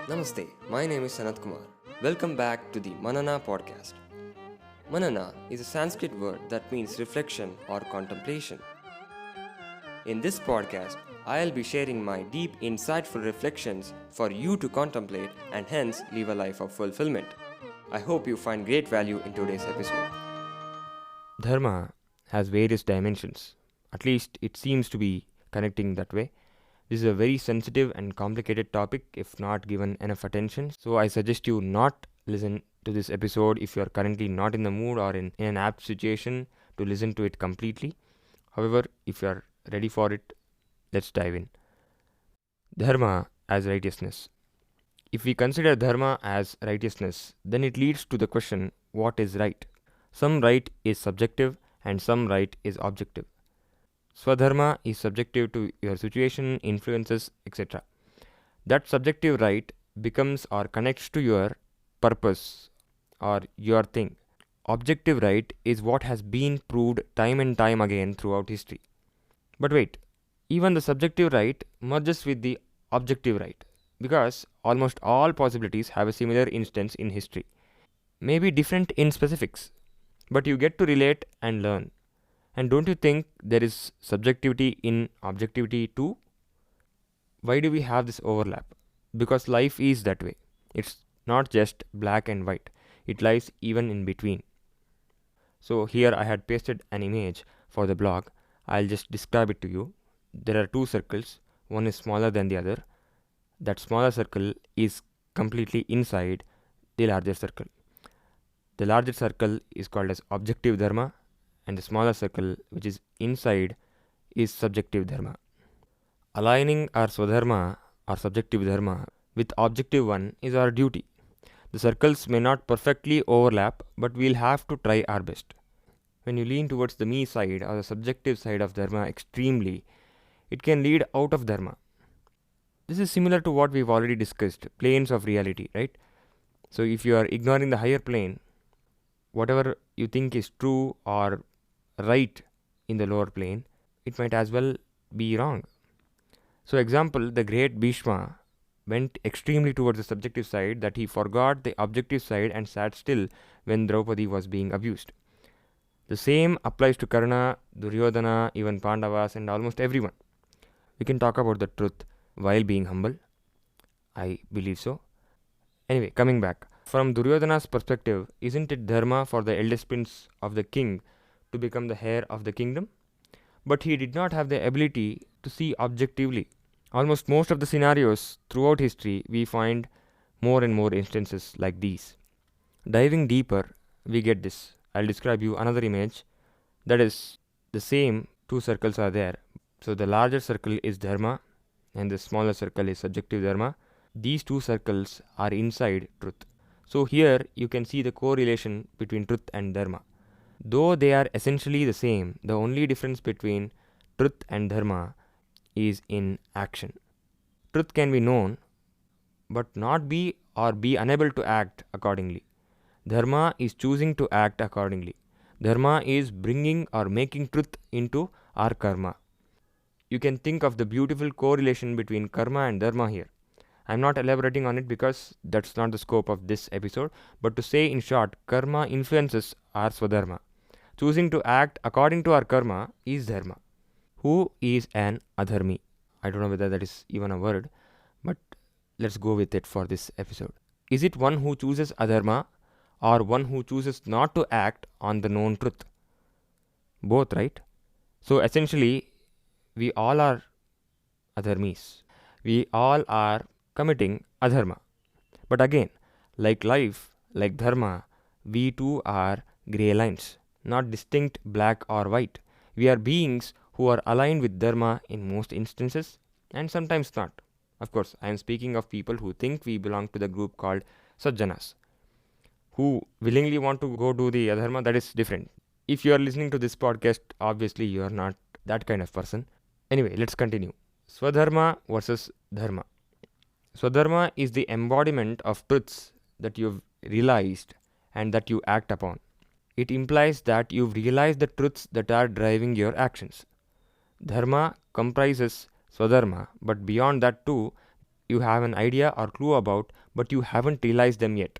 Namaste, my name is Sanat Kumar. Welcome back to the Manana Podcast. Manana is a Sanskrit word that means reflection or contemplation. In this podcast, I'll be sharing my deep, insightful reflections for you to contemplate and hence live a life of fulfillment. I hope you find great value in today's episode. Dharma has various dimensions. At least it seems to be connecting that way. This is a very sensitive and complicated topic if not given enough attention. So I suggest you not listen to this episode if you are currently not in the mood or in an apt situation to listen to it completely. However, if you are ready for it, let's dive in. Dharma as righteousness. If we consider dharma as righteousness, then it leads to the question, what is right? Some right is subjective and some right is objective. Swadharma is subjective to your situation, influences, etc. That subjective right becomes or connects to your purpose or your thing. Objective right is what has been proved time and time again throughout history. But wait, even the subjective right merges with the objective right because almost all possibilities have a similar instance in history. Maybe different in specifics, but you get to relate and learn. And don't you think there is subjectivity in objectivity too? Why do we have this overlap? Because life is that way. It's not just black and white, it lies even in between. So, here I had pasted an image for the blog. I'll just describe it to you. There are two circles, one is smaller than the other. That smaller circle is completely inside the larger circle. The larger circle is called as objective dharma, and the smaller circle, which is inside, is subjective dharma. Aligning our swadharma or subjective dharma with objective one is our duty. The circles may not perfectly overlap, but we'll have to try our best. When you lean towards the me side or the subjective side of dharma extremely, it can lead out of dharma. This is similar to what we've already discussed, planes of reality, right? So if you are ignoring the higher plane, whatever you think is true or right in the lower plane, it might as well be wrong. So example, the great Bhishma went extremely towards the subjective side that he forgot the objective side and sat still when Draupadi was being abused. The same applies to Karna, Duryodhana, even Pandavas and almost everyone. We can talk about the truth while being humble. I believe so. Anyway, coming back. From Duryodhana's perspective, isn't it dharma for the eldest prince of the king to become the heir of the kingdom? But he did not have the ability to see objectively. Almost most of the scenarios throughout history, we find more and more instances like these. Diving deeper, we get this. I'll describe you another image. That is, the same two circles are there. So the larger circle is dharma and the smaller circle is subjective dharma. These two circles are inside truth. So here you can see the correlation between truth and dharma. Though they are essentially the same, the only difference between truth and dharma is in action. Truth can be known, but not be or be unable to act accordingly. Dharma is choosing to act accordingly. Dharma is bringing or making truth into our karma. You can think of the beautiful correlation between karma and dharma here. I'm not elaborating on it because that's not the scope of this episode, but to say in short, karma influences our swadharma. Choosing to act according to our karma is dharma. Who is an adharmi? I don't know whether that is even a word, but let's go with it for this episode. Is it one who chooses adharma or one who chooses not to act on the known truth? Both, right? So essentially, we all are adharmis. We all are committing adharma. But again, like life, like dharma, we too are grey lines, not distinct black or white. We are beings who are aligned with dharma in most instances and sometimes not. Of course, I am speaking of people who think we belong to the group called sajjanas, who willingly want to go do the adharma. That is different. If you are listening to this podcast, obviously you are not that kind of person. Anyway, let's continue. Swadharma versus dharma. Swadharma is the embodiment of truths that you've realized and that you act upon. It implies that you've realized the truths that are driving your actions. Dharma comprises Swadharma, but beyond that too, you have an idea or clue about, but you haven't realized them yet.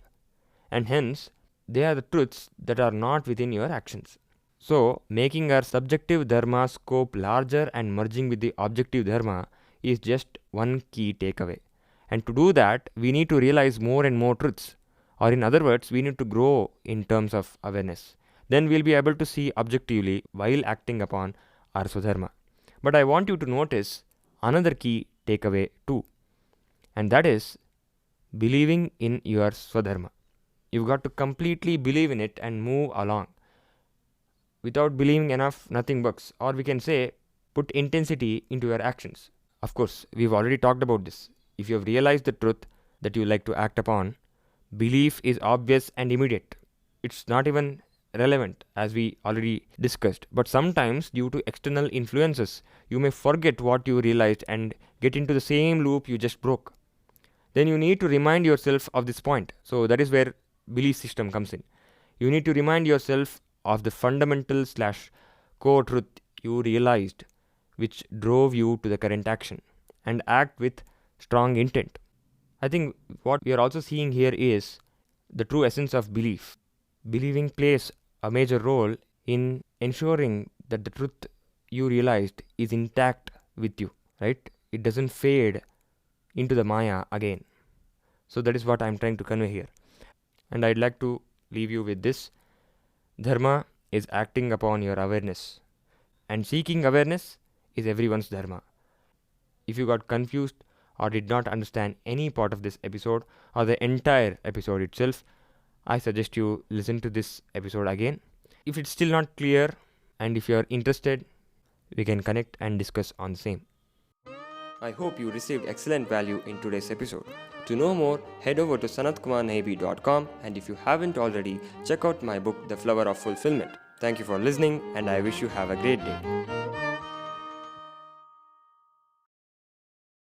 And hence, they are the truths that are not within your actions. So, making our subjective dharma scope larger and merging with the objective dharma is just one key takeaway. And to do that, we need to realize more and more truths. Or, in other words, we need to grow in terms of awareness. Then we'll be able to see objectively while acting upon our Swadharma. But I want you to notice another key takeaway too, and that is believing in your Swadharma. You've got to completely believe in it and move along. Without believing enough, nothing works. Or we can say, put intensity into your actions. Of course, we've already talked about this. If you have realized the truth that you like to act upon, belief is obvious and immediate. It's not even relevant, as we already discussed. But sometimes, due to external influences, you may forget what you realized and get into the same loop you just broke. Then you need to remind yourself of this point. So that is where belief system comes in. You need to remind yourself of the fundamental / core truth you realized, which drove you to the current action, and act with strong intent. I think what we are also seeing here is the true essence of belief. Believing plays a major role in ensuring that the truth you realized is intact with you, right? It doesn't fade into the Maya again. So that is what I am trying to convey here. And I'd like to leave you with this. Dharma is acting upon your awareness, and seeking awareness is everyone's dharma. If you got confused or did not understand any part of this episode or the entire episode itself, I suggest you listen to this episode again. If it's still not clear and if you are interested, we can connect and discuss on the same. I hope you received excellent value in today's episode. To know more, head over to sanatkumarnahibi.com, and if you haven't already, check out my book The Flower of Fulfillment. Thank you for listening, and I wish you have a great day.